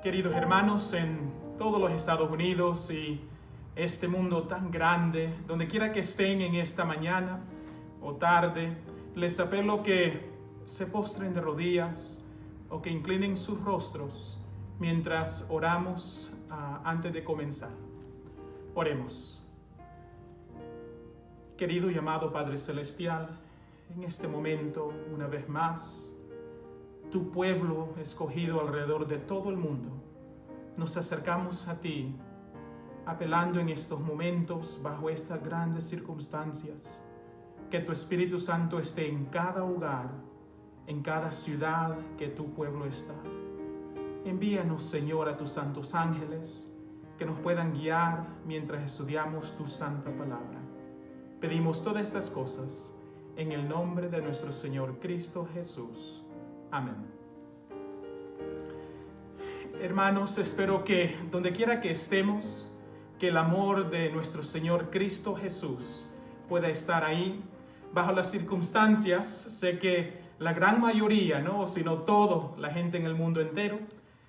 Queridos hermanos en todos los Estados Unidos y este mundo tan grande, donde quiera que estén en esta mañana o tarde, les apelo que se postren de rodillas o que inclinen sus rostros mientras oramos antes de comenzar. Oremos. Querido y amado Padre Celestial, en este momento, una vez más, tu pueblo escogido alrededor de todo el mundo, nos acercamos a ti, apelando en estos momentos, bajo estas grandes circunstancias, que tu Espíritu Santo esté en cada hogar, en cada ciudad que tu pueblo está. Envíanos, Señor, a tus santos ángeles, que nos puedan guiar mientras estudiamos tu santa palabra. Pedimos todas estas cosas en el nombre de nuestro Señor Cristo Jesús. Amén. Hermanos, espero que donde quiera que estemos, que el amor de nuestro Señor Cristo Jesús pueda estar ahí. Bajo las circunstancias, sé que la gran mayoría, no, sino toda la gente en el mundo entero,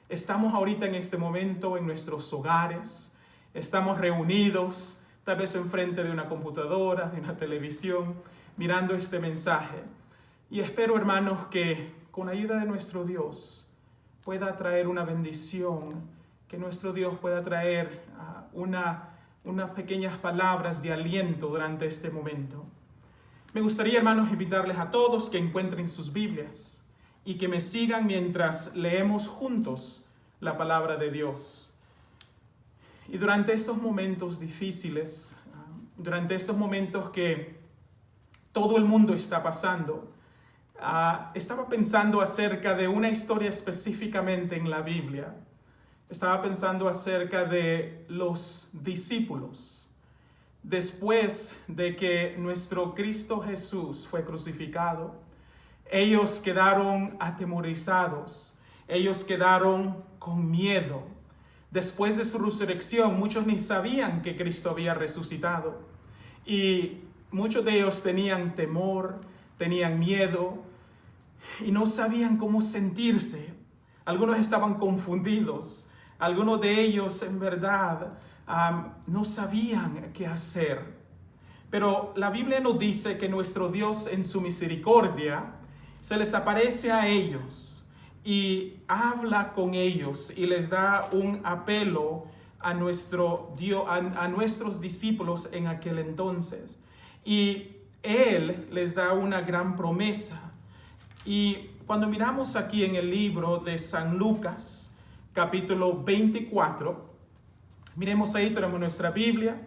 estamos ahorita en este momento en nuestros hogares, estamos reunidos, tal vez enfrente de una computadora, de una televisión, mirando este mensaje. Y espero, hermanos, que con la ayuda de nuestro Dios pueda traer una bendición, que nuestro Dios pueda traer unas pequeñas palabras de aliento durante este momento. Me gustaría, hermanos, invitarles a todos que encuentren sus Biblias y que me sigan mientras leemos juntos la palabra de Dios. Y durante estos momentos difíciles, durante estos momentos que todo el mundo está pasando, estaba pensando acerca de una historia específicamente en la Biblia. Estaba pensando acerca de los discípulos. Después de que nuestro Cristo Jesús fue crucificado, ellos quedaron atemorizados, ellos quedaron con miedo. Después de su resurrección, muchos ni sabían que Cristo había resucitado. Y muchos de ellos tenían temor, tenían miedo y no sabían cómo sentirse. Algunos estaban confundidos. Algunos de ellos en verdad no sabían qué hacer. Pero la Biblia nos dice que nuestro Dios en su misericordia se les aparece a ellos y habla con ellos y les da un apelo a nuestro Dios, a nuestros discípulos en aquel entonces. Y Él les da una gran promesa. Y cuando miramos aquí en el libro de San Lucas, capítulo 24, miremos ahí, tenemos nuestra Biblia,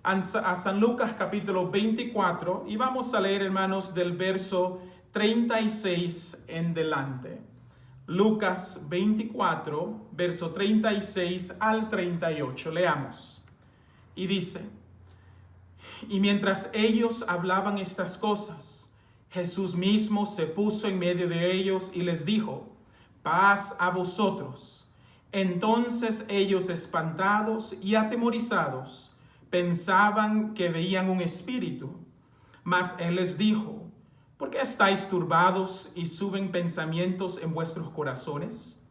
a San Lucas capítulo 24, y vamos a leer, hermanos, del verso 36 en delante. Lucas 24, verso 36 al 38, leamos. Y dice: Y mientras ellos hablaban estas cosas, Jesús mismo se puso en medio de ellos y les dijo: paz a vosotros. Entonces ellos, espantados y atemorizados, pensaban que veían un espíritu. Mas él les dijo: ¿por qué estáis turbados y suben pensamientos en vuestros corazones?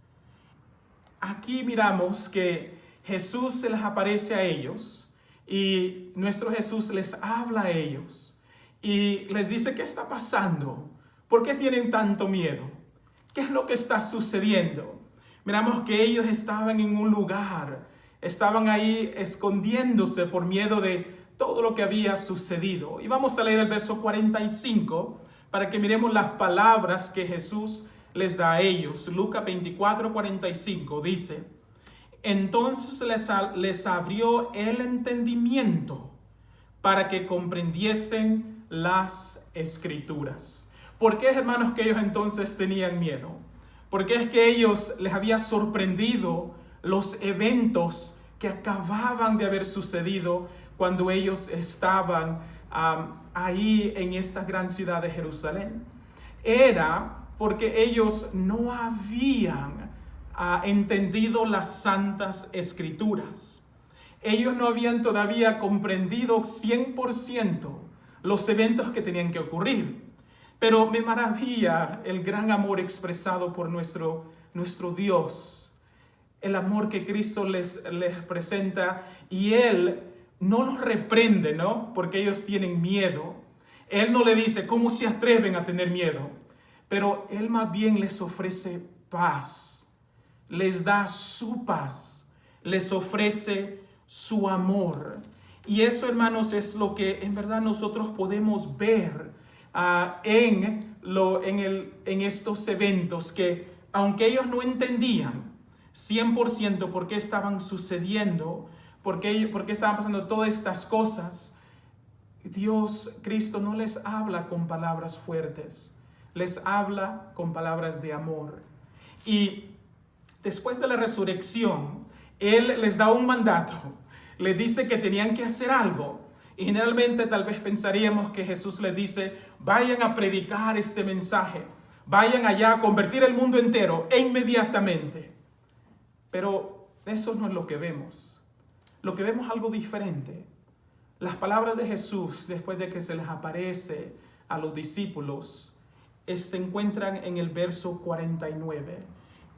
Aquí miramos que Jesús se les aparece a ellos y nuestro Jesús les habla a ellos. Y les dice: ¿qué está pasando? ¿Por qué tienen tanto miedo? ¿Qué es lo que está sucediendo? Miramos que ellos estaban en un lugar, estaban ahí escondiéndose por miedo de todo lo que había sucedido. Y vamos a leer el verso 45 para que miremos las palabras que Jesús les da a ellos. Lucas 24, 45 dice: entonces les abrió el entendimiento para que comprendiesen las Escrituras. ¿Por qué, hermanos, que ellos entonces tenían miedo? Porque es que ellos les había sorprendido los eventos que acababan de haber sucedido cuando ellos estaban ahí en esta gran ciudad de Jerusalén. Era porque ellos no habían entendido las santas Escrituras. Ellos no habían todavía comprendido 100% los eventos que tenían que ocurrir. Pero me maravilla el gran amor expresado por nuestro Dios. el amor que Cristo les presenta, y Él no los reprende, ¿no? Porque ellos tienen miedo. Él no le dice, ¿cómo se atreven a tener miedo? Pero Él más bien les ofrece paz, les da su paz, les ofrece su amor. Y eso, hermanos, es lo que en verdad nosotros podemos ver en estos eventos, que aunque ellos no entendían 100% por qué estaban sucediendo, por qué estaban pasando todas estas cosas, Dios, Cristo, no les habla con palabras fuertes, les habla con palabras de amor. Y después de la resurrección, Él les da un mandato, les dice que tenían que hacer algo. Y generalmente tal vez pensaríamos que Jesús les dice, vayan a predicar este mensaje, vayan allá a convertir el mundo entero e inmediatamente. Pero eso no es lo que vemos. Lo que vemos es algo diferente. Las palabras de Jesús, después de que se les aparece a los discípulos, se encuentran en el verso 49.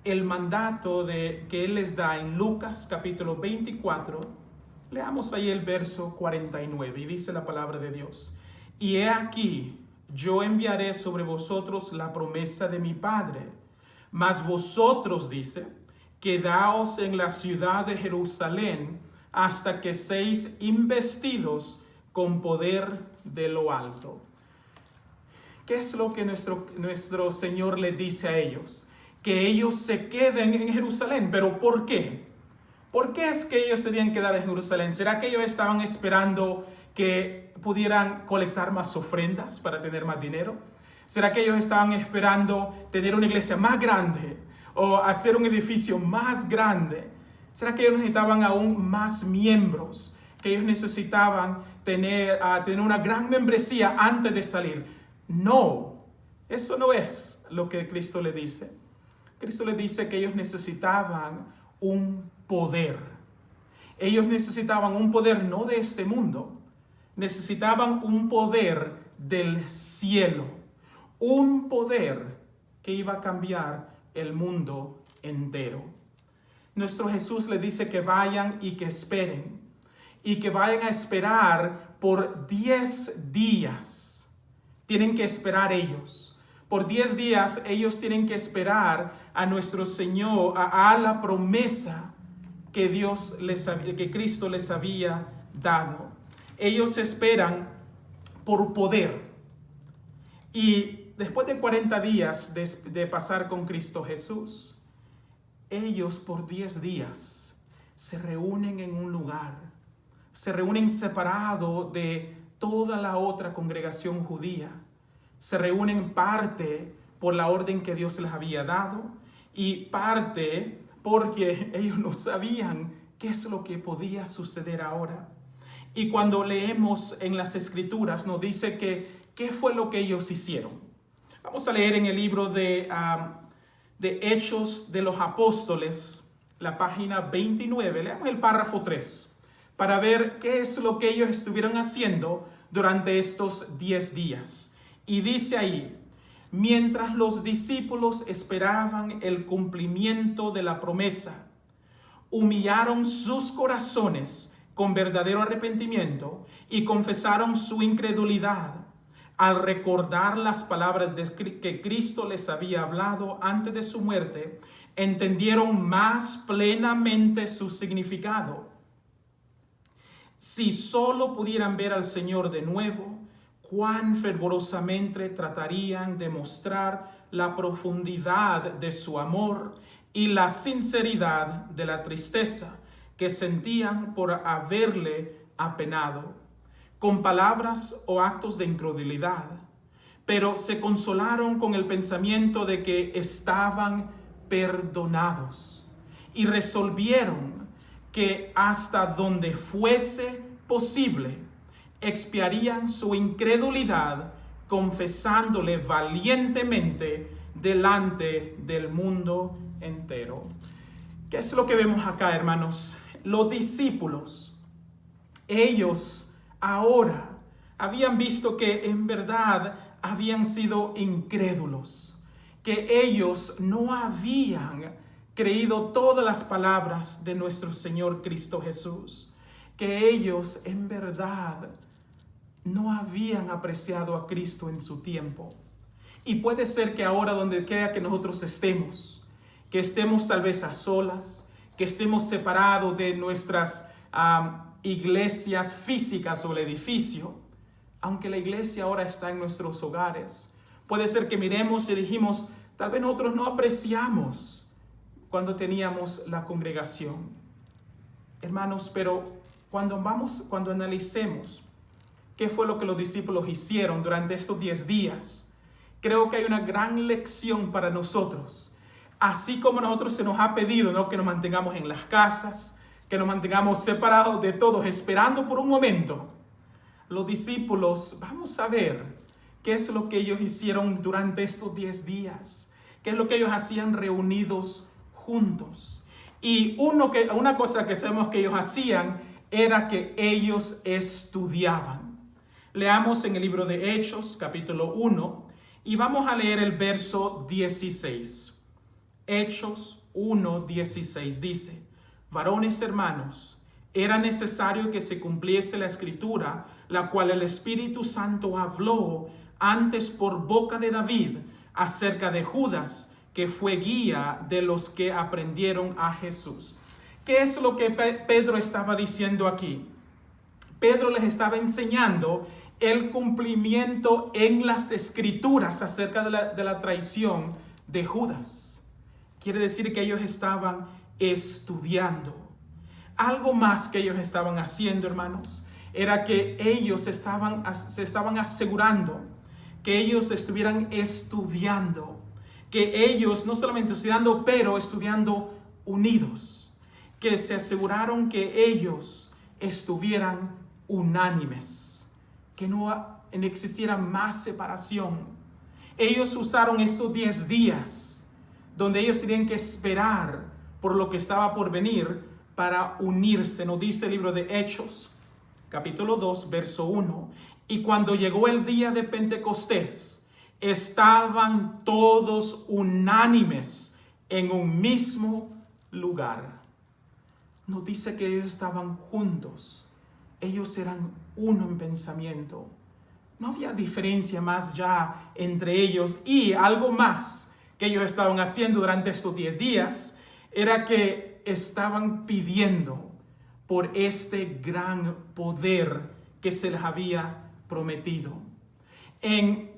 El mandato que Él les da en Lucas capítulo 24, leamos ahí el verso 49, y dice la palabra de Dios. Y he aquí, yo enviaré sobre vosotros la promesa de mi Padre, mas vosotros, dice, quedaos en la ciudad de Jerusalén hasta que seáis investidos con poder de lo alto. ¿Qué es lo que nuestro Señor le dice a ellos? Que ellos se queden en Jerusalén. ¿Pero por qué? ¿Por qué es que ellos se tenían que quedar en Jerusalén? ¿Será que ellos estaban esperando que pudieran colectar más ofrendas para tener más dinero? ¿Será que ellos estaban esperando tener una iglesia más grande o hacer un edificio más grande? ¿Será que ellos necesitaban aún más miembros? ¿Que ellos necesitaban tener una gran membresía antes de salir? No, eso no es lo que Cristo le dice. Cristo le dice que ellos necesitaban un poder. Ellos necesitaban un poder no de este mundo, necesitaban un poder del cielo, un poder que iba a cambiar el mundo entero. Nuestro Jesús le dice que vayan y que esperen, y que vayan a esperar por 10 días. Tienen que esperar ellos. Por 10 días ellos tienen que esperar a nuestro Señor, a la promesa que que Cristo les había dado. Ellos esperan por poder. Y después de 40 días de pasar con Cristo Jesús, ellos por 10 días se reúnen en un lugar, se reúnen separado de toda la otra congregación judía. Se reúnen parte por la orden que Dios les había dado y parte porque ellos no sabían qué es lo que podía suceder ahora. Y cuando leemos en las Escrituras nos dice qué fue lo que ellos hicieron. Vamos a leer en el libro de Hechos de los Apóstoles, la página 29, leamos el párrafo 3, para ver qué es lo que ellos estuvieron haciendo durante estos 10 días. Y dice ahí, mientras los discípulos esperaban el cumplimiento de la promesa, humillaron sus corazones con verdadero arrepentimiento y confesaron su incredulidad al recordar las palabras que Cristo les había hablado antes de su muerte. Entendieron más plenamente su significado. Si solo pudieran ver al Señor de nuevo, cuán fervorosamente tratarían de mostrar la profundidad de su amor y la sinceridad de la tristeza que sentían por haberle apenado, con palabras o actos de incredulidad, pero se consolaron con el pensamiento de que estaban perdonados y resolvieron que hasta donde fuese posible expiarían su incredulidad confesándole valientemente delante del mundo entero. ¿Qué es lo que vemos acá, hermanos? Los discípulos, ellos ahora habían visto que en verdad habían sido incrédulos, que ellos no habían creído todas las palabras de nuestro Señor Cristo Jesús, que ellos en verdad no habían apreciado a Cristo en su tiempo. Y puede ser que ahora, donde quiera que nosotros estemos, que estemos tal vez a solas, que estemos separados de nuestras iglesias físicas o el edificio, aunque la iglesia ahora está en nuestros hogares, puede ser que miremos y dijimos, tal vez nosotros no apreciamos cuando teníamos la congregación. Hermanos, pero cuando analicemos qué fue lo que los discípulos hicieron durante estos 10 días, creo que hay una gran lección para nosotros. Así como a nosotros se nos ha pedido, ¿no?, que nos mantengamos en las casas, que nos mantengamos separados de todos, esperando por un momento. Los discípulos, vamos a ver qué es lo que ellos hicieron durante estos 10 días. Qué es lo que ellos hacían reunidos juntos. Y una cosa que sabemos que ellos hacían era que ellos estudiaban. Leamos en el libro de Hechos, capítulo 1, y vamos a leer el verso 16. Hechos 1:16 dice: varones hermanos, era necesario que se cumpliese la escritura, la cual el Espíritu Santo habló antes por boca de David acerca de Judas, que fue guía de los que aprendieron a Jesús. ¿Qué es lo que Pedro estaba diciendo aquí? Pedro les estaba enseñando el cumplimiento en las escrituras acerca de la traición de Judas. Quiere decir que ellos estaban estudiando. Algo más que ellos estaban haciendo, hermanos, era que ellos se estaban asegurando que ellos estuvieran estudiando, que ellos no solamente estudiando, pero estudiando unidos, que se aseguraron que ellos estuvieran unánimes, que no existiera más separación. Ellos usaron estos 10 días donde ellos tenían que esperar por lo que estaba por venir para unirse. Nos dice el libro de Hechos, capítulo 2, verso 1. Y cuando llegó el día de Pentecostés, estaban todos unánimes en un mismo lugar. Nos dice que ellos estaban juntos. Ellos eran uno en pensamiento. No había diferencia más ya entre ellos. Y algo más que ellos estaban haciendo durante estos 10 días era que estaban pidiendo por este gran poder que se les había prometido. En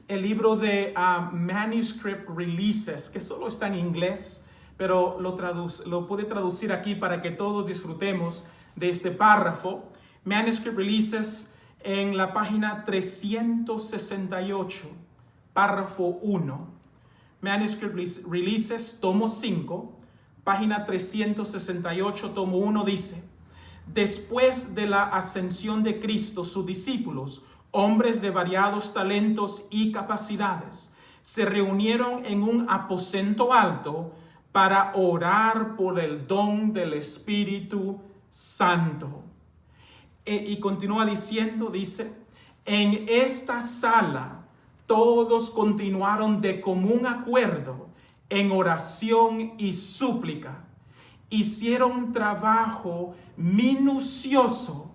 el libro de Manuscript Releases, que solo está en inglés, pero lo pude traducir aquí para que todos disfrutemos de este párrafo. Manuscript Releases, en la página 368, párrafo 1. Manuscript Releases, tomo 5, página 368, tomo 1, dice: después de la ascensión de Cristo, sus discípulos, hombres de variados talentos y capacidades, se reunieron en un aposento alto para orar por el don del Espíritu Santo. Y continúa diciendo, dice: en esta sala todos continuaron de común acuerdo en oración y súplica. Hicieron trabajo minucioso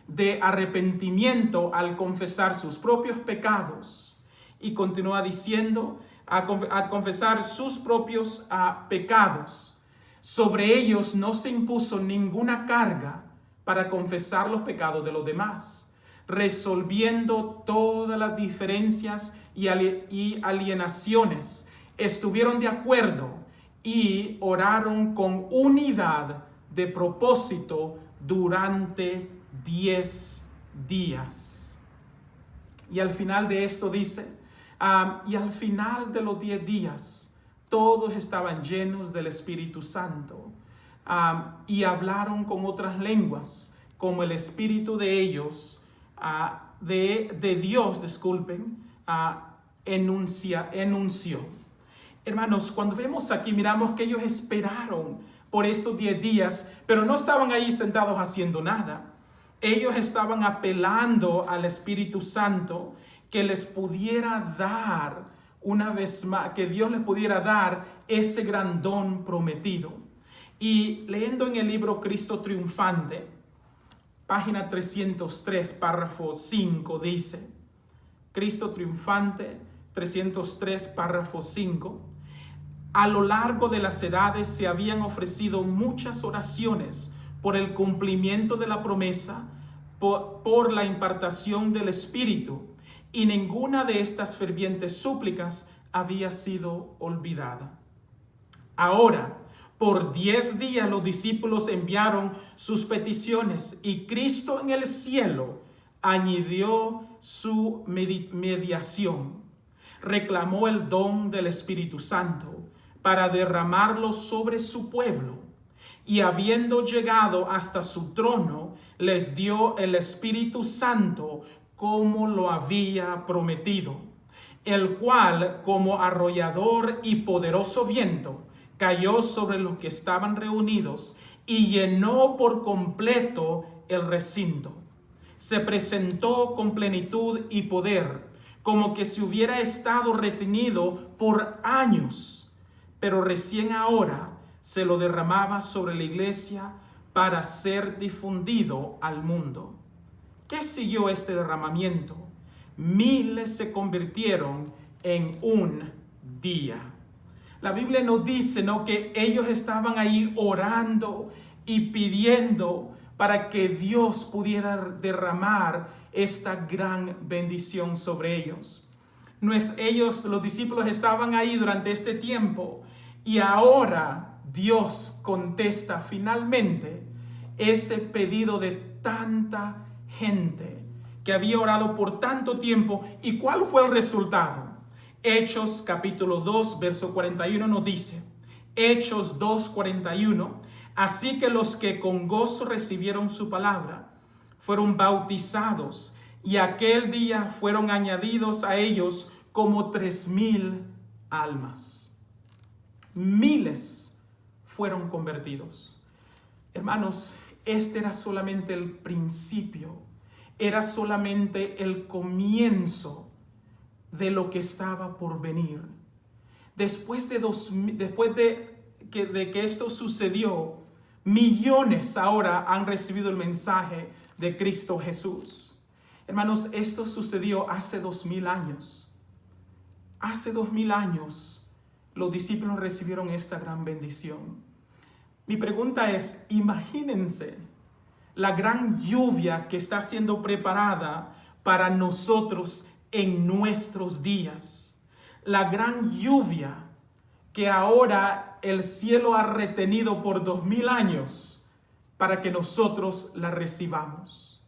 de arrepentimiento al confesar sus propios pecados. Y continúa diciendo, a confesar sus propios pecados. Sobre ellos no se impuso ninguna carga para confesar los pecados de los demás, resolviendo todas las diferencias y alienaciones. Estuvieron de acuerdo y oraron con unidad de propósito durante 10 días. Y al final de esto dice, y al final de los 10 días, todos estaban llenos del Espíritu Santo y hablaron con otras lenguas, como el Espíritu de ellos, de Dios, enunció. Hermanos, cuando vemos aquí, miramos que ellos esperaron por estos 10 días, pero no estaban ahí sentados haciendo nada. Ellos estaban apelando al Espíritu Santo que les pudiera dar una vez más, que Dios les pudiera dar ese gran don prometido. Y leyendo en el libro Cristo Triunfante, página 303, párrafo 5, dice, Cristo Triunfante, 303, párrafo 5, a lo largo de las edades se habían ofrecido muchas oraciones por el cumplimiento de la promesa, por la impartación del Espíritu, y ninguna de estas fervientes súplicas había sido olvidada. Ahora, por 10 días los discípulos enviaron sus peticiones y Cristo en el cielo añadió su mediación. Reclamó el don del Espíritu Santo para derramarlo sobre su pueblo. Y habiendo llegado hasta su trono, les dio el Espíritu Santo como lo había prometido, el cual, como arrollador y poderoso viento, cayó sobre los que estaban reunidos y llenó por completo el recinto. Se presentó con plenitud y poder, como que se hubiera estado retenido por años, pero recién ahora se lo derramaba sobre la iglesia para ser difundido al mundo. ¿Qué siguió este derramamiento? Miles se convirtieron en un día. La Biblia nos dice, ¿no?, que ellos estaban ahí orando y pidiendo para que Dios pudiera derramar esta gran bendición sobre ellos. Los discípulos estaban ahí durante este tiempo y ahora Dios contesta finalmente ese pedido de tanta gente que había orado por tanto tiempo. ¿Y cuál fue el resultado? Hechos capítulo 2, verso 41 nos dice, Hechos 2, 41, así que los que con gozo recibieron su palabra fueron bautizados, y aquel día fueron añadidos a ellos como 3,000 almas. Miles fueron convertidos. Hermanos, este era solamente el principio, era solamente el comienzo de lo que estaba por venir. Después de que esto sucedió, millones ahora han recibido el mensaje de Cristo Jesús. Hermanos, esto sucedió hace 2000 años. Hace 2000 años los discípulos recibieron esta gran bendición. Mi pregunta es, imagínense la gran lluvia que está siendo preparada para nosotros en nuestros días. La gran lluvia que ahora el cielo ha retenido por 2000 años para que nosotros la recibamos.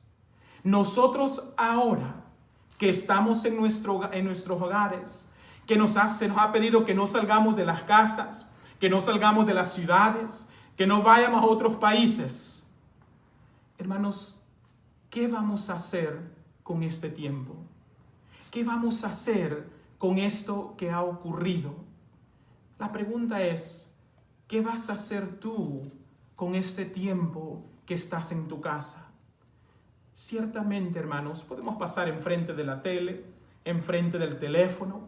Nosotros ahora que estamos en nuestros hogares, que se nos ha pedido que no salgamos de las casas, que no salgamos de las ciudades, que no vayamos a otros países. Hermanos, ¿qué vamos a hacer con este tiempo? ¿Qué vamos a hacer con esto que ha ocurrido? La pregunta es, ¿qué vas a hacer tú con este tiempo que estás en tu casa? Ciertamente, hermanos, podemos pasar enfrente de la tele, enfrente del teléfono,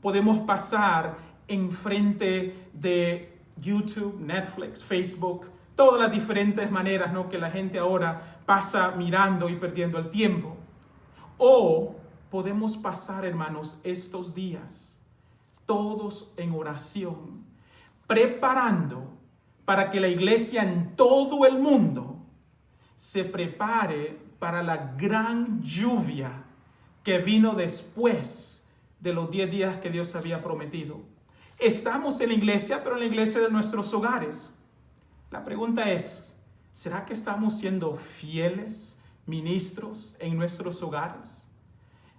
podemos pasar enfrente de YouTube, Netflix, Facebook, todas las diferentes maneras, ¿no?, que la gente ahora pasa mirando y perdiendo el tiempo. O podemos pasar, hermanos, estos días todos en oración, preparando para que la iglesia en todo el mundo se prepare para la gran lluvia que vino después de los 10 días que Dios había prometido. Estamos en la iglesia, pero en la iglesia de nuestros hogares. La pregunta es, ¿será que estamos siendo fieles ministros en nuestros hogares?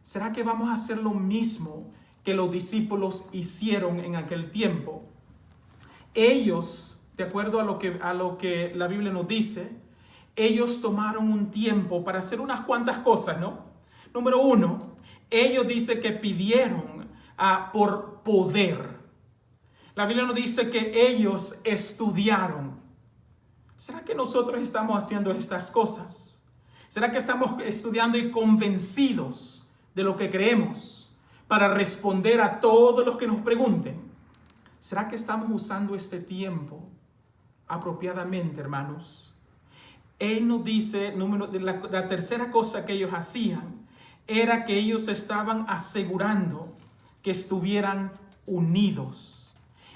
¿Será que vamos a hacer lo mismo que los discípulos hicieron en aquel tiempo? Ellos, de acuerdo a lo que la Biblia nos dice, ellos tomaron un tiempo para hacer unas cuantas cosas, ¿no? Número 1, ellos dice que pidieron por poder. La Biblia nos dice que ellos estudiaron. ¿Será que nosotros estamos haciendo estas cosas? ¿Será que estamos estudiando y convencidos de lo que creemos? para responder a todos los que nos pregunten. ¿Será que estamos usando este tiempo apropiadamente, hermanos? Él nos dice, la tercera cosa que ellos hacían era que ellos estaban asegurando que estuvieran unidos.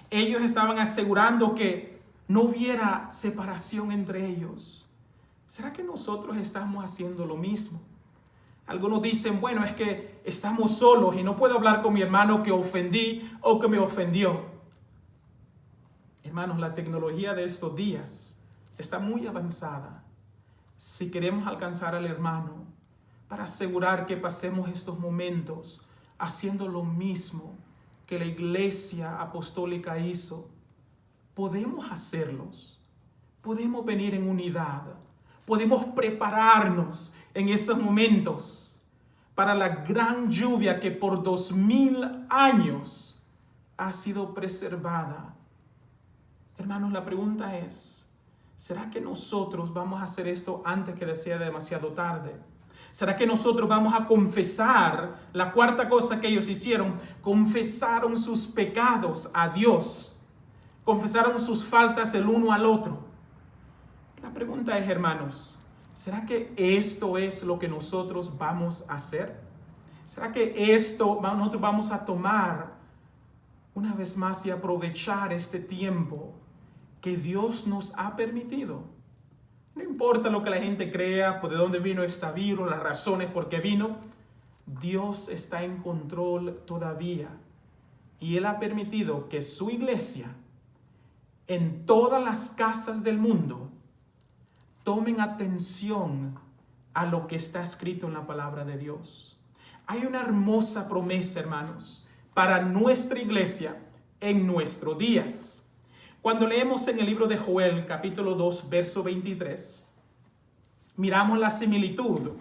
Ellos estaban asegurando que no hubiera separación entre ellos. ¿Será que nosotros estamos haciendo lo mismo? Algunos dicen, bueno, es que estamos solos y no puedo hablar con mi hermano que ofendí o que me ofendió. Hermanos, la tecnología de estos días está muy avanzada. Si queremos alcanzar al hermano, para asegurar que pasemos estos momentos haciendo lo mismo que la Iglesia Apostólica hizo, podemos hacerlos. Podemos venir en unidad. Podemos prepararnos en estos momentos para la gran lluvia que por 2000 años ha sido preservada. Hermanos, la pregunta es, ¿será que nosotros vamos a hacer esto antes que sea demasiado tarde? ¿Será que nosotros vamos a confesar la cuarta cosa que ellos hicieron? Confesaron sus pecados a Dios. Confesaron sus faltas el uno al otro. La pregunta es, hermanos, ¿será que esto es lo que nosotros vamos a hacer? ¿Será que nosotros vamos a tomar una vez más y aprovechar este tiempo que Dios nos ha permitido? No importa lo que la gente crea, por de dónde vino este virus, las razones por qué vino, Dios está en control todavía. Y Él ha permitido que su iglesia, en todas las casas del mundo, tomen atención a lo que está escrito en la palabra de Dios. Hay una hermosa promesa, hermanos, para nuestra iglesia en nuestros días. Cuando leemos en el libro de Joel, capítulo 2, verso 23, miramos la similitud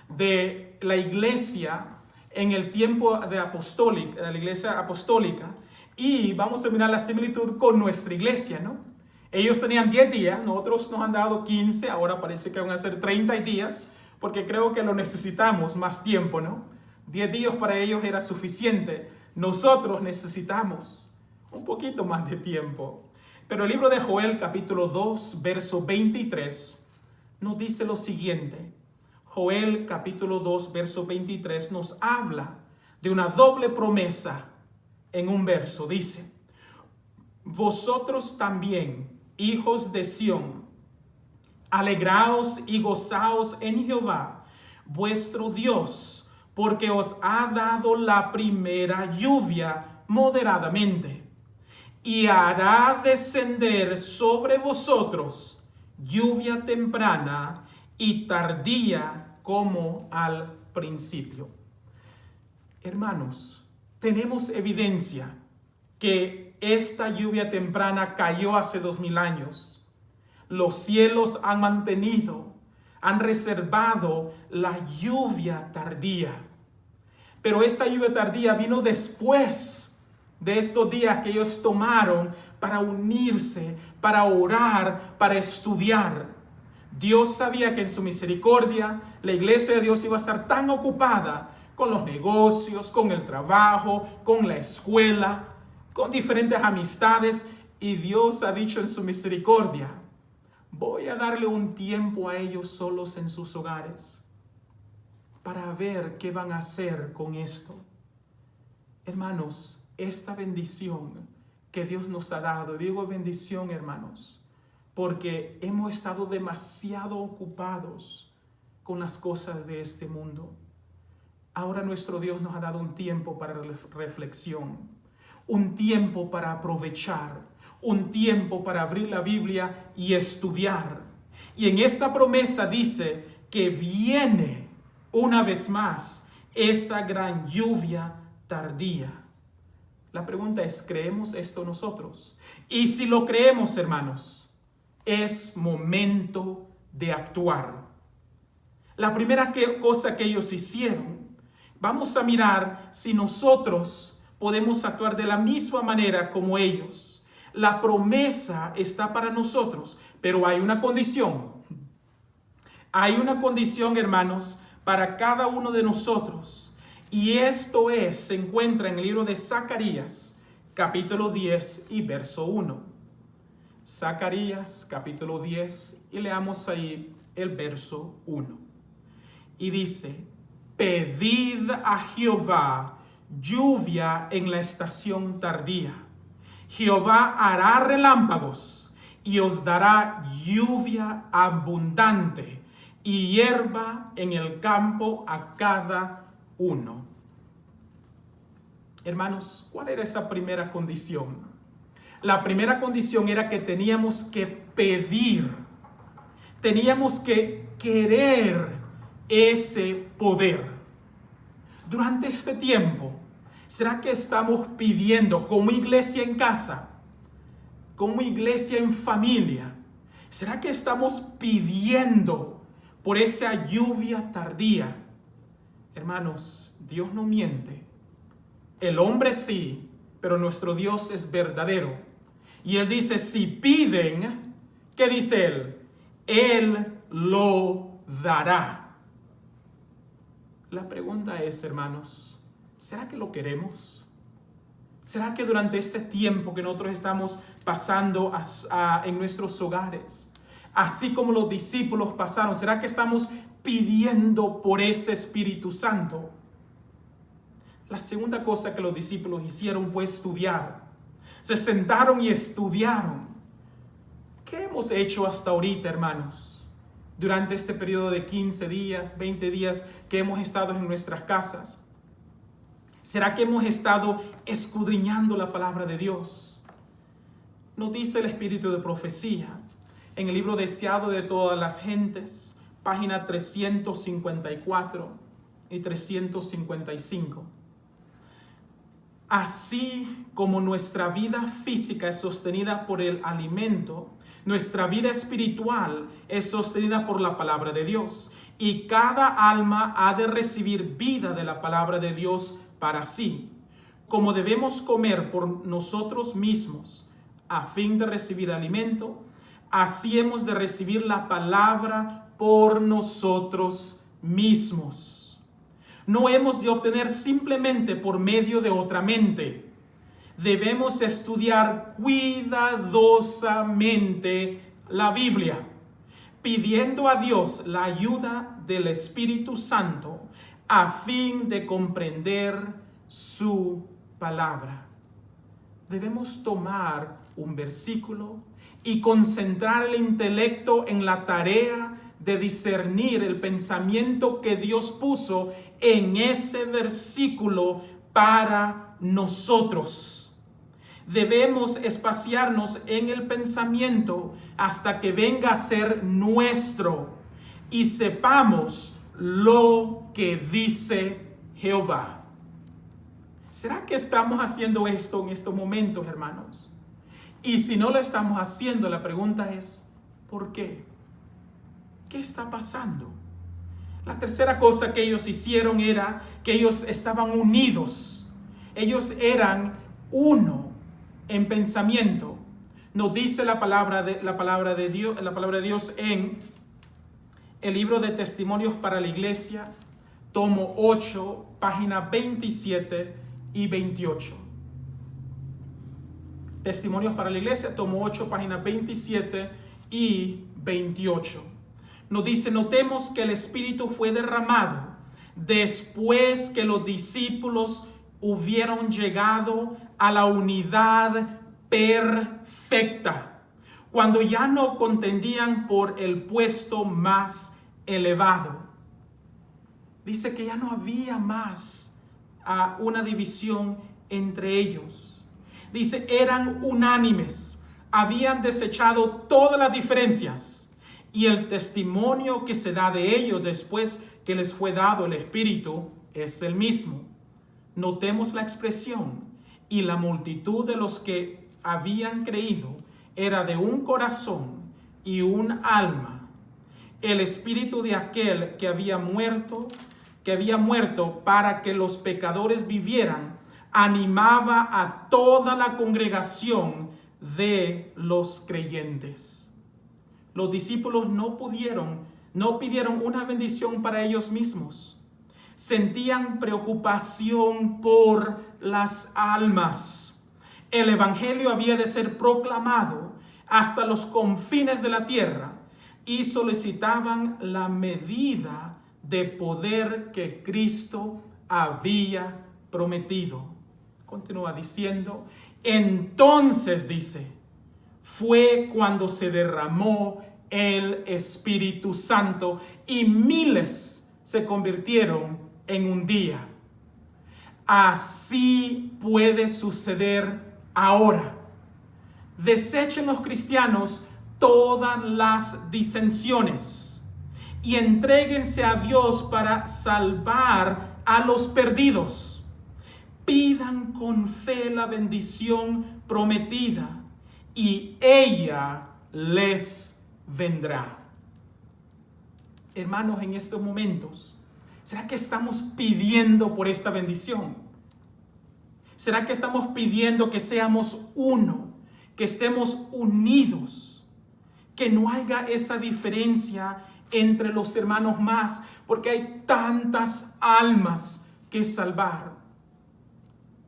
de la iglesia en el tiempo de la iglesia apostólica, y vamos a mirar la similitud con nuestra iglesia, ¿no? Ellos tenían 10 días, nosotros nos han dado 15, ahora parece que van a ser 30 días, porque creo que lo necesitamos más tiempo, ¿no? 10 días para ellos era suficiente. Nosotros necesitamos un poquito más de tiempo. Pero el libro de Joel, capítulo 2, verso 23, nos dice lo siguiente. Joel, capítulo 2, verso 23, nos habla de una doble promesa en un verso. Dice, vosotros también, hijos de Sión, alegraos y gozaos en Jehová, vuestro Dios, porque os ha dado la primera lluvia moderadamente, y hará descender sobre vosotros lluvia temprana y tardía como al principio. Hermanos, tenemos evidencia que esta lluvia temprana cayó hace 2000 años. Los cielos han reservado la lluvia tardía. Pero esta lluvia tardía vino después de estos días que ellos tomaron para unirse, para orar, para estudiar. Dios sabía que en su misericordia la iglesia de Dios iba a estar tan ocupada con los negocios, con el trabajo, con la escuela, con diferentes amistades, y Dios ha dicho en su misericordia, voy a darle un tiempo a ellos solos en sus hogares para ver qué van a hacer con esto. Hermanos, esta bendición que Dios nos ha dado, digo bendición, hermanos, porque hemos estado demasiado ocupados con las cosas de este mundo. Ahora nuestro Dios nos ha dado un tiempo para reflexión, un tiempo para aprovechar, un tiempo para abrir la Biblia y estudiar. Y en esta promesa dice que viene una vez más esa gran lluvia tardía. La pregunta es, ¿creemos esto nosotros? Y si lo creemos, hermanos, es momento de actuar. La primera cosa que ellos hicieron, vamos a mirar si nosotros podemos actuar de la misma manera como ellos. La promesa está para nosotros, pero hay una condición. Hay una condición, hermanos, para cada uno de nosotros. Y se encuentra en el libro de Zacarías, capítulo 10 y verso 1. Zacarías, capítulo 10, y leamos ahí el verso 1. Y dice: pedid a Jehová lluvia en la estación tardía. Jehová hará relámpagos y os dará lluvia abundante y hierba en el campo a cada uno. Hermanos, ¿cuál era esa primera condición? La primera condición era que teníamos que pedir, teníamos que querer ese poder. Durante este tiempo, ¿será que estamos pidiendo como iglesia en casa, como iglesia en familia? ¿Será que estamos pidiendo por esa lluvia tardía? Hermanos, Dios no miente. El hombre sí, pero nuestro Dios es verdadero. Y Él dice, si piden, ¿qué dice Él? Él lo dará. La pregunta es, hermanos, ¿será que lo queremos? ¿Será que durante este tiempo que nosotros estamos pasando en nuestros hogares, así como los discípulos pasaron, ¿será que estamos pidiendo por ese Espíritu Santo? La segunda cosa que los discípulos hicieron fue estudiar. Se sentaron y estudiaron. ¿Qué hemos hecho hasta ahorita, hermanos? Durante este periodo de 15 días, 20 días que hemos estado en nuestras casas. ¿Será que hemos estado escudriñando la palabra de Dios? Nos dice el Espíritu de profecía en el libro Deseado de todas las gentes, página 354 y 355. Así como nuestra vida física es sostenida por el alimento, nuestra vida espiritual es sostenida por la palabra de Dios. Y cada alma ha de recibir vida de la palabra de Dios para sí. Como debemos comer por nosotros mismos a fin de recibir alimento, así hemos de recibir la palabra por nosotros mismos. No hemos de obtener simplemente por medio de otra mente. Debemos estudiar cuidadosamente la Biblia, pidiendo a Dios la ayuda del Espíritu Santo a fin de comprender su palabra. Debemos tomar un versículo y concentrar el intelecto en la tarea de discernir el pensamiento que Dios puso en ese versículo para nosotros. Debemos espaciarnos en el pensamiento hasta que venga a ser nuestro y sepamos lo que dice Jehová. ¿Será que estamos haciendo esto en estos momentos, hermanos? Y si no lo estamos haciendo, la pregunta es, ¿por qué? ¿Qué está pasando? La tercera cosa que ellos hicieron era que ellos estaban unidos. Ellos eran uno en pensamiento. Nos dice la palabra de Dios en el libro de Testimonios para la Iglesia, tomo 8, página 27 y 28. Testimonios para la Iglesia, tomo 8, página 27 y 28. Nos dice, notemos que el Espíritu fue derramado después que los discípulos hubieron llegado a la unidad perfecta, cuando ya no contendían por el puesto más elevado. Dice que ya no había más una división entre ellos. Dice, eran unánimes, habían desechado todas las diferencias. Y el testimonio que se da de ellos después que les fue dado el Espíritu es el mismo. Notemos la expresión. Y la multitud de los que habían creído era de un corazón y un alma. El espíritu de aquel que había muerto para que los pecadores vivieran, animaba a toda la congregación de los creyentes. Los discípulos no pidieron una bendición para ellos mismos, sentían preocupación por las almas. El evangelio había de ser proclamado hasta los confines de la tierra y solicitaban la medida de poder que Cristo había prometido. Continúa diciendo, entonces dice, fue cuando se derramó el Espíritu Santo y miles se convirtieron en un día. Así puede suceder ahora. Desechen los cristianos todas las disensiones y entréguense a Dios para salvar a los perdidos. Pidan con fe la bendición prometida y ella les vendrá. Hermanos, en estos momentos, ¿será que estamos pidiendo por esta bendición? ¿Será que estamos pidiendo que seamos uno, que estemos unidos, que no haya esa diferencia entre los hermanos más, porque hay tantas almas que salvar?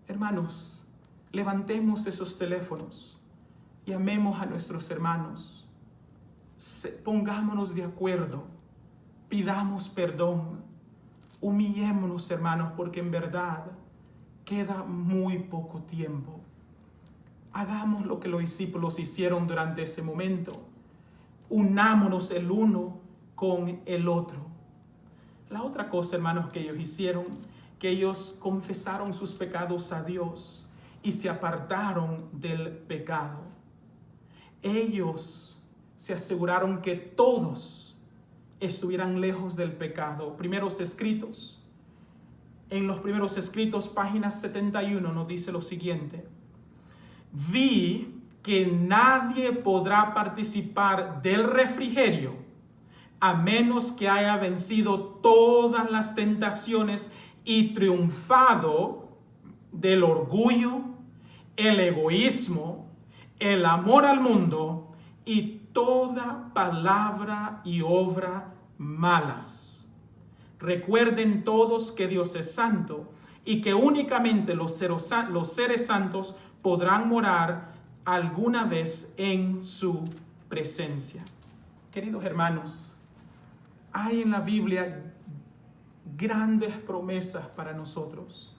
Hermanos, levantemos esos teléfonos, llamemos a nuestros hermanos, pongámonos de acuerdo, pidamos perdón, humillémonos, hermanos, porque en verdad queda muy poco tiempo. Hagamos lo que los discípulos hicieron durante ese momento. Unámonos el uno con el otro. La otra cosa, hermanos, que ellos hicieron, que ellos confesaron sus pecados a Dios y se apartaron del pecado. Ellos se aseguraron que todos estuvieran lejos del pecado. En los primeros escritos, página 71, nos dice lo siguiente: vi que nadie podrá participar del refrigerio a menos que haya vencido todas las tentaciones y triunfado del orgullo, el egoísmo, el amor al mundo y toda palabra y obra malas. Recuerden todos que Dios es santo y que únicamente los seres santos podrán morar alguna vez en su presencia. Queridos hermanos, hay en la Biblia grandes promesas para nosotros.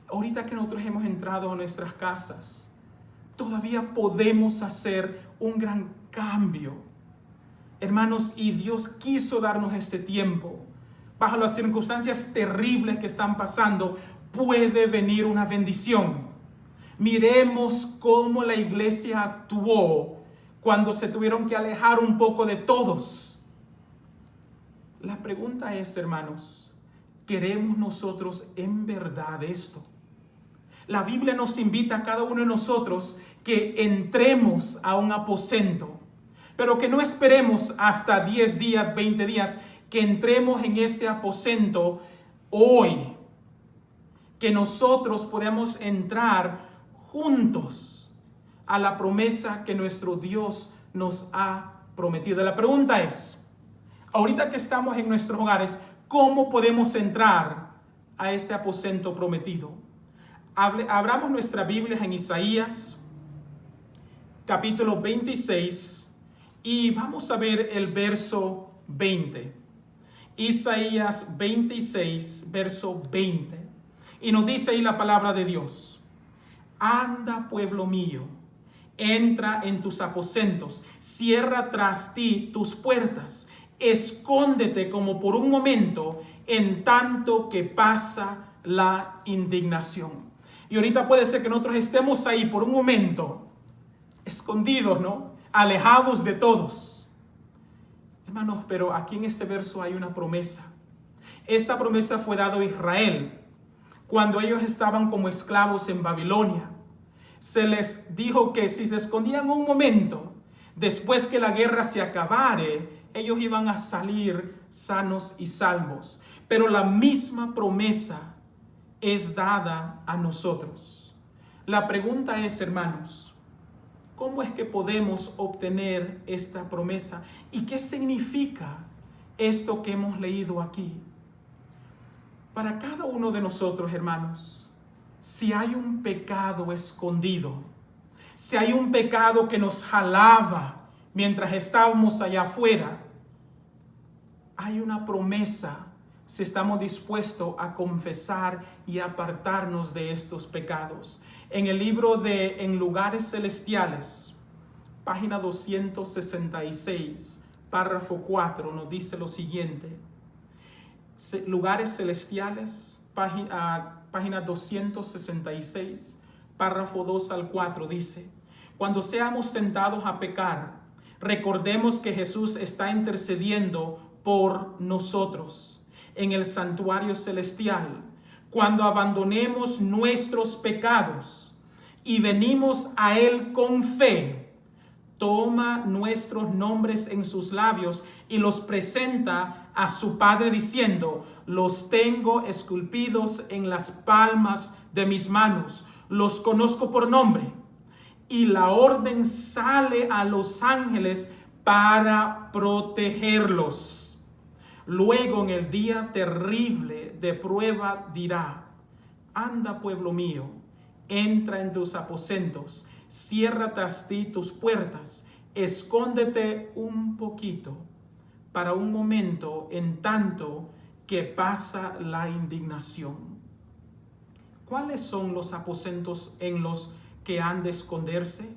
Ahorita que nosotros hemos entrado a nuestras casas, todavía podemos hacer un gran cambio. Hermanos, y Dios quiso darnos este tiempo. Bajo las circunstancias terribles que están pasando, puede venir una bendición. Miremos cómo la iglesia actuó cuando se tuvieron que alejar un poco de todos. La pregunta es, hermanos, ¿queremos nosotros en verdad esto? La Biblia nos invita a cada uno de nosotros que entremos a un aposento, pero que no esperemos hasta 10 días, 20 días, que entremos en este aposento hoy, que nosotros podamos entrar juntos a la promesa que nuestro Dios nos ha prometido. La pregunta es, ahorita que estamos en nuestros hogares, ¿cómo podemos entrar a este aposento prometido? Abramos nuestra Biblia en Isaías, capítulo 26, y vamos a ver el verso 20. Isaías 26, verso 20. Y nos dice ahí la palabra de Dios: anda, pueblo mío, entra en tus aposentos, cierra tras ti tus puertas, escóndete como por un momento en tanto que pasa la indignación. Y ahorita puede ser que nosotros estemos ahí por un momento, escondidos, ¿no? Alejados de todos. Hermanos, pero aquí en este verso hay una promesa. Esta promesa fue dada a Israel cuando ellos estaban como esclavos en Babilonia. Se les dijo que si se escondían un momento, después que la guerra se acabare, ellos iban a salir sanos y salvos. Pero la misma promesa es dada a nosotros. La pregunta es, hermanos, ¿cómo es que podemos obtener esta promesa? ¿Y qué significa esto que hemos leído aquí? Para cada uno de nosotros, hermanos, si hay un pecado escondido, si hay un pecado que nos jalaba mientras estábamos allá afuera, hay una promesa si estamos dispuestos a confesar y apartarnos de estos pecados. En el libro de En Lugares Celestiales, página 266, párrafo 4, nos dice lo siguiente. Lugares Celestiales, página 266, párrafo 2 al 4, dice: cuando seamos tentados a pecar, recordemos que Jesús está intercediendo por nosotros en el santuario celestial. Cuando abandonemos nuestros pecados y venimos a Él con fe, toma nuestros nombres en sus labios y los presenta a su Padre diciendo: los tengo esculpidos en las palmas de mis manos, los conozco por nombre. Y la orden sale a los ángeles para protegerlos. Luego, en el día terrible de prueba, dirá: anda, pueblo mío, entra en tus aposentos, cierra tras ti tus puertas, escóndete un poquito para un momento en tanto que pasa la indignación. ¿Cuáles son los aposentos en los que han de esconderse?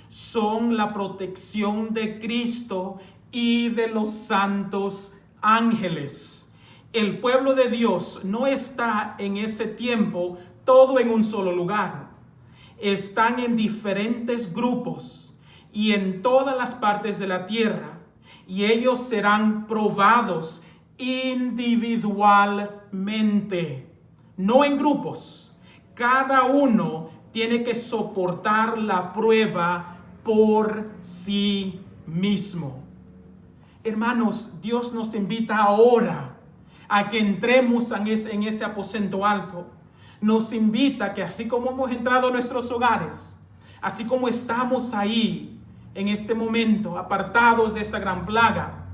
Son la protección de Cristo y de los santos ángeles. El pueblo de Dios no está en ese tiempo todo en un solo lugar. Están en diferentes grupos y en todas las partes de la tierra, y ellos serán probados individualmente, no en grupos. Cada uno tiene que soportar la prueba por sí mismo. Hermanos, Dios nos invita ahora a que entremos en ese aposento alto. Nos invita que así como hemos entrado a nuestros hogares, así como estamos ahí en este momento, apartados de esta gran plaga,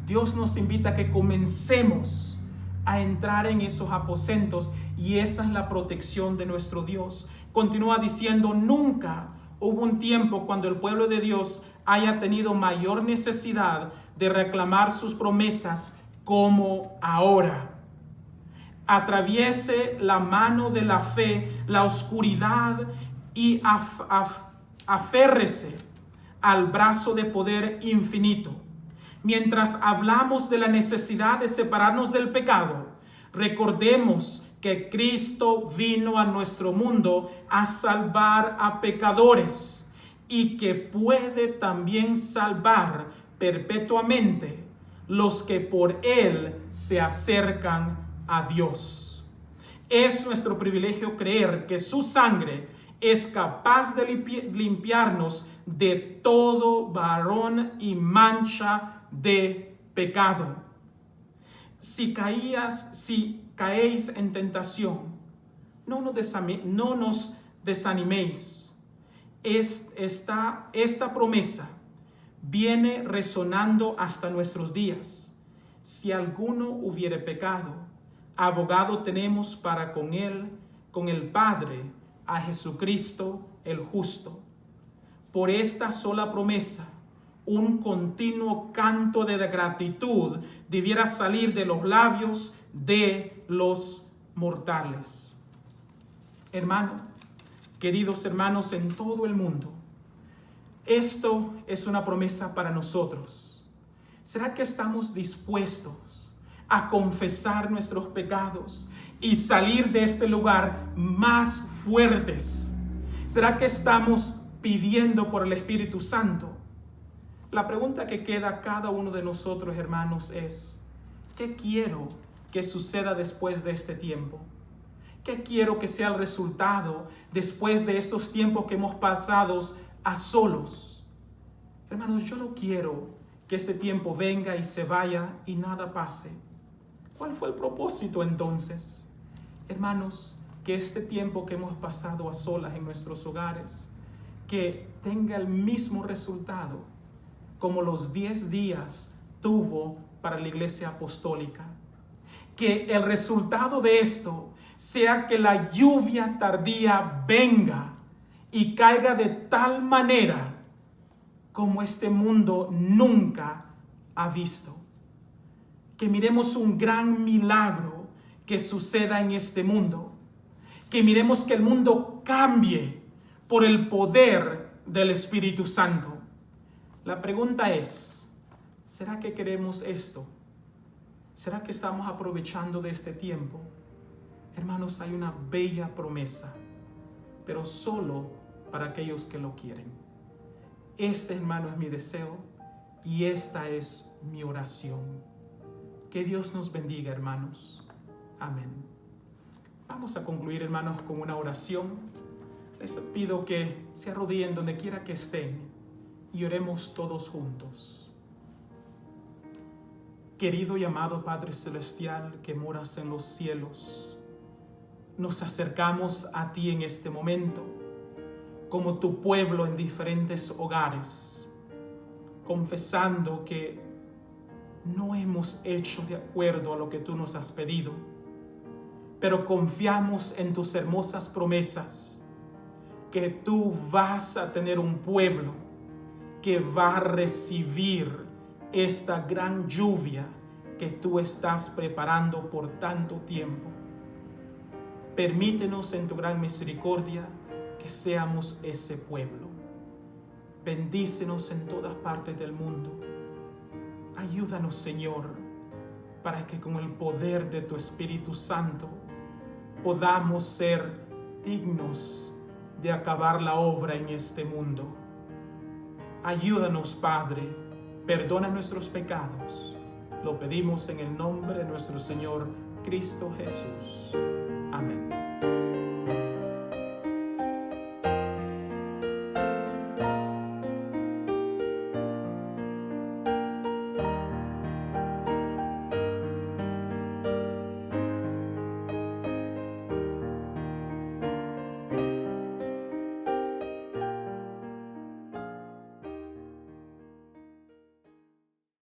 Dios nos invita a que comencemos a entrar en esos aposentos, y esa es la protección de nuestro Dios. Continúa diciendo: nunca hubo un tiempo cuando el pueblo de Dios haya tenido mayor necesidad de reclamar sus promesas como ahora. Atraviese la mano de la fe la oscuridad y aférrese al brazo de poder infinito. Mientras hablamos de la necesidad de separarnos del pecado, recordemos que Cristo vino a nuestro mundo a salvar a pecadores, y que puede también salvar perpetuamente los que por Él se acercan a Dios. Es nuestro privilegio creer que su sangre es capaz de limpiarnos de todo varón y mancha de pecado. Si caéis en tentación, no nos desaniméis. Esta promesa viene resonando hasta nuestros días. Si alguno hubiere pecado, abogado tenemos para con él, con el Padre, a Jesucristo el justo. Por esta sola promesa, un continuo canto de gratitud debiera salir de los labios de los mortales. Queridos hermanos en todo el mundo, esto es una promesa para nosotros. ¿Será que estamos dispuestos a confesar nuestros pecados y salir de este lugar más fuertes? ¿Será que estamos pidiendo por el Espíritu Santo? La pregunta que queda a cada uno de nosotros, hermanos, es: ¿qué quiero que suceda después de este tiempo? ¿Qué quiero que sea el resultado después de esos tiempos que hemos pasado a solos? Hermanos, yo no quiero que ese tiempo venga y se vaya y nada pase. ¿Cuál fue el propósito entonces? Hermanos, que este tiempo que hemos pasado a solas en nuestros hogares, que tenga el mismo resultado como los 10 días tuvo para la iglesia apostólica. Que el resultado de esto sea que la lluvia tardía venga y caiga de tal manera como este mundo nunca ha visto. Que miremos un gran milagro que suceda en este mundo. Que miremos que el mundo cambie por el poder del Espíritu Santo. La pregunta es, ¿será que queremos esto? ¿Será que estamos aprovechando de este tiempo? Hermanos, hay una bella promesa, pero solo para aquellos que lo quieren. Este, hermano, es mi deseo y esta es mi oración. Que Dios nos bendiga, hermanos. Amén. Vamos a concluir, hermanos, con una oración. Les pido que se arrodillen donde quiera que estén y oremos todos juntos. Querido y amado Padre Celestial que moras en los cielos, nos acercamos a ti en este momento, como tu pueblo en diferentes hogares, confesando que no hemos hecho de acuerdo a lo que tú nos has pedido, pero confiamos en tus hermosas promesas, que tú vas a tener un pueblo que va a recibir esta gran lluvia que tú estás preparando por tanto tiempo. Permítenos en tu gran misericordia que seamos ese pueblo. Bendícenos en todas partes del mundo. Ayúdanos, Señor, para que con el poder de tu Espíritu Santo podamos ser dignos de acabar la obra en este mundo. Ayúdanos, Padre, perdona nuestros pecados. Lo pedimos en el nombre de nuestro Señor Cristo Jesús. Amén.